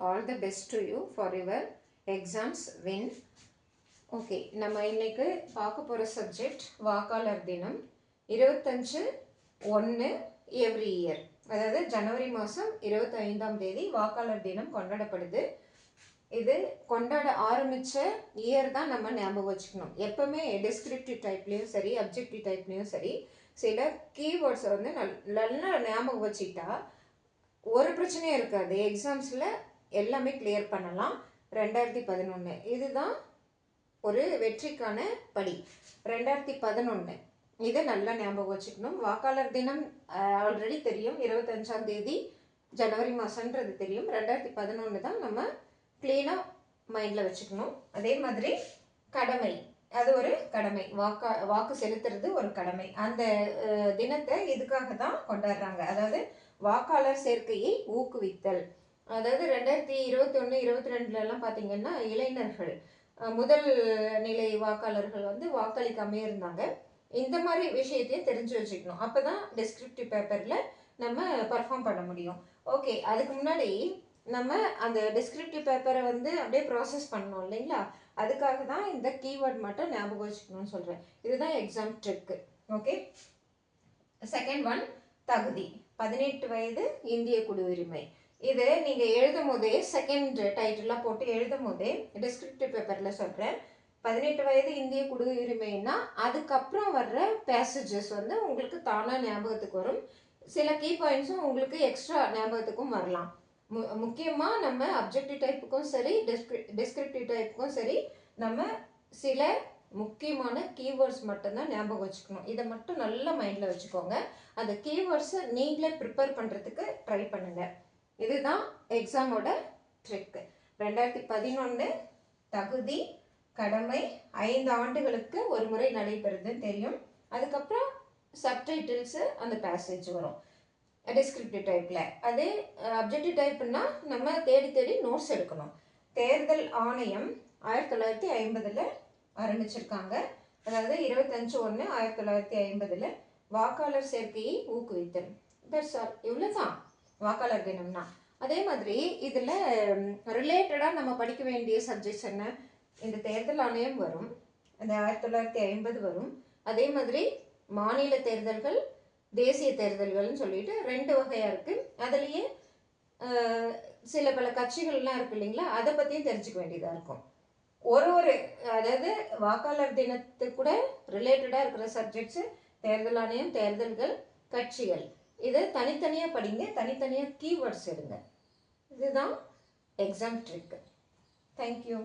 all the best to you for your exams win. Okay, நம்ம இன்னைக்கு பார்க்க போகிற சப்ஜெக்ட் வாக்காளர் தினம் 25/1 எவ்ரி இயர். அதாவது ஜனவரி மாதம் 25ஆம் தேதி வாக்காளர் தினம் கொண்டாடப்படுது. இது கொண்டாட ஆரம்பித்த இயர் தான் நம்ம ஞாபகம் வச்சுக்கணும். எப்பவுமே டெஸ்கிரிப்டிவ் டைப்லேயும் சரி, அப்ஜெக்டிவ் டைப்லேயும் சரி, சில கீவேர்ட்ஸை வந்து நல்லா ஞாபகம் வச்சுக்கிட்டா ஒரு பிரச்சனையும் இருக்காது. எக்ஸாம்ஸில் எல்லாமே கிளியர் பண்ணலாம். 2011 இதுதான் ஒரு வெற்றிக்கான படி. 2011 இதை நல்லா ஞாபகம் வச்சுக்கணும். வாக்காளர் தினம் ஆல்ரெடி தெரியும், 25ஆம் தேதி ஜனவரி மாதன்றது தெரியும். 2011 தான் நம்ம கிளீனாக மைண்டில் வச்சுக்கணும். அதே மாதிரி கடமை, அது ஒரு கடமை. வாக்கு செலுத்துறது ஒரு கடமை. அந்த தினத்தை இதுக்காக தான் கொண்டாடுறாங்க. அதாவது வாக்காளர் சேர்க்கையை ஊக்குவித்தல். அதாவது 2021, 22 பார்த்தீங்கன்னா இளைஞர்கள் முதல் நிலை வாக்காளர்கள் வந்து வாக்களிக்காமே இருந்தாங்க. இந்த மாதிரி விஷயத்தையும் தெரிஞ்சு வச்சுக்கணும். அப்போ தான் டெஸ்கிரிப்டிவ் பேப்பரில் நம்ம பர்ஃபார்ம் பண்ண முடியும். ஓகே, அதுக்கு முன்னாடி நம்ம அந்த டெஸ்கிரிப்டிவ் பேப்பரை வந்து அப்படியே ப்ராசஸ் பண்ணணும் இல்லைங்களா? அதுக்காக தான் இந்த கீவேர்ட் மட்டும் ஞாபகம் வச்சுக்கணும்னு சொல்கிறேன். இதுதான் exam trick. Okay, second one தகுதி. 18 வயது இந்திய குடியுரிமை. இது நீங்கள் எழுதும் போதே செகண்ட் டைட்டிலாக போட்டு எழுதும் போதே டிஸ்கிரிப்டிவ் பேப்பரில் சொல்கிறேன். 18 வயது இந்திய குடியுரிமைன்னா அதுக்கப்புறம் வர்ற பேசேஜஸ் வந்து உங்களுக்கு தானாக ஞாபகத்துக்கு வரும். சில கீ பாயிண்ட்ஸும் உங்களுக்கு எக்ஸ்ட்ரா ஞாபகத்துக்கும் வரலாம். முக்கியமாக நம்ம அப்ஜெக்டிவ் டைப்புக்கும் சரி, டிஸ்கிரிப்டிவ் டைப்புக்கும் சரி, நம்ம சில முக்கியமான கீவேர்ட்ஸ் மட்டும்தான் ஞாபகம் வச்சுக்கணும். இதை மட்டும் நல்ல மைண்டில் வச்சுக்கோங்க. அந்த கீவேர்ட்ஸை நீங்களே ப்ரிப்பேர் பண்ணுறதுக்கு ட்ரை பண்ணுங்கள். இதுதான் எக்ஸாமோட ட்ரிக்கு. 2011 தகுதி, கடமை 5 ஆண்டுகளுக்கு ஒரு முறை நடைபெறுதுன்னு தெரியும். அதுக்கப்புறம் சப்டைட்டில்ஸு அந்த பேசேஜ் வரும் டிஸ்கிரிப்டிவ் டைப்பில். அதே அப்ஜெக்டிவ் டைப்னா நம்ம தேடி தேடி நோட்ஸ் எடுக்கணும். தேர்தல் ஆணையம் 1950 ஆரம்பிச்சிருக்காங்க. அதாவது 25/1/1950 வாக்காளர் சேர்க்கையை ஊக்குவித்தல். That's all. இவ்வளோதான் வாக்காளர் தினம்னா. அதே மாதிரி இதில் ரிலேட்டடாக நம்ம படிக்க வேண்டிய சப்ஜெக்ட்ஸ் என்ன? இந்த தேர்தல் ஆணையம் வரும், அந்த 1950 வரும். அதே மாதிரி மாநில தேர்தல்கள், தேசிய தேர்தல்கள்னு சொல்லிட்டு 2 வகையாக இருக்குது. அதுலேயே சில பல கட்சிகள்லாம் இருக்கு இல்லைங்களா? அதை பற்றியும் தெரிஞ்சுக்க வேண்டியதாக இருக்கும். அதாவது வாக்காளர் தினத்துக்கு கூட ரிலேட்டடாக இருக்கிற சப்ஜெக்ட்ஸு தேர்தல் ஆணையம், தேர்தல்கள், கட்சிகள். இதை தனித்தனியாக படிங்க, தனித்தனியாக கீவேர்ட்ஸ் எடுங்க. இதுதான் எக்ஸாம் ட்ரிக்கு. தேங்க்யூ.